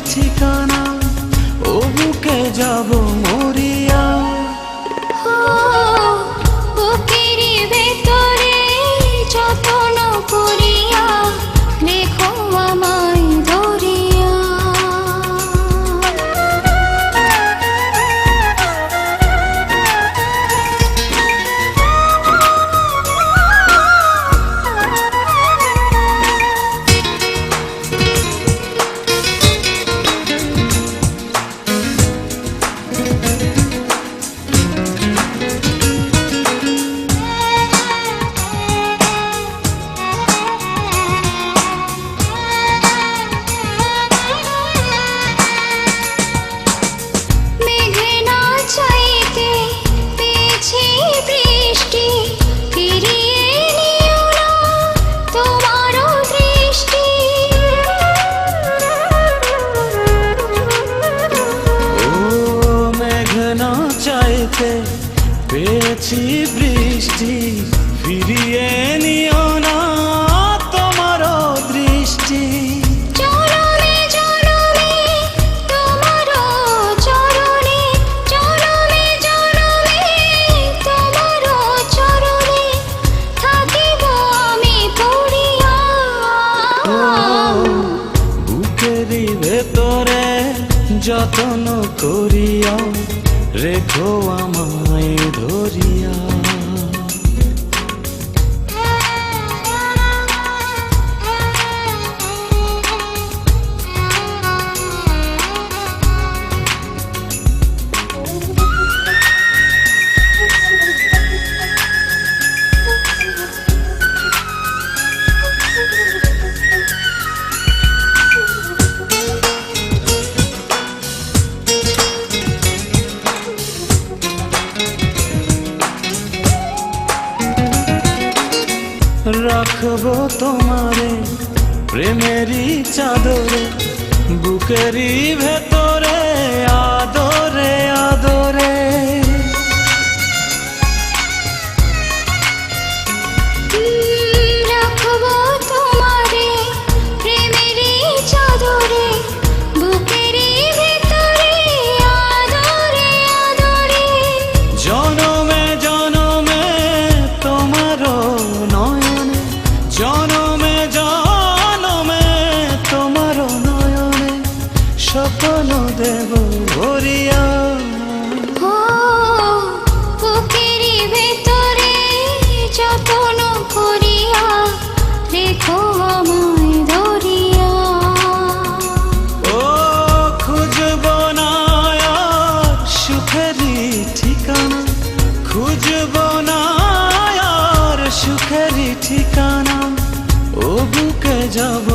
ঠিকানা, ও বুকে যাব মরিয়া। বুকেরই ভেতরে যত্ন করিয়া রেখো আমায় ধরিয়া। পেয়েছি বৃষ্টি, ফিরিয়ে নিও না তোমার দৃষ্টি। জনমে জনমে তোমার চরণে, জনমে জনমে তোমার চরণে থাকিব আমি পড়িয়া। বুকেরই ভেতরে যত্ন করিয়া রেখো আমায় ধরিয়া। রাখবো তোমারে প্রেমেরই চাদরে, বুকেরই ভেতরে আদরে আদরে। রাখবো তোমারে প্রেমেরই চাদরে, বুকেরই ভেতরে আদরে আদরে। জনমে জনমে তোমার নয়নে, জনমে জনমে তোমার নয়নে স্বপ্ন দেব ভরিয়া। বুকেরই ভেতরে যত্ন করিয়া রেখো আমায় ধরিয়া। ও খুঁজব না আর সুখেরই ঠিকানা, খুঁজব না আর সুখেরই ঠিকানা, ও বুকে যাব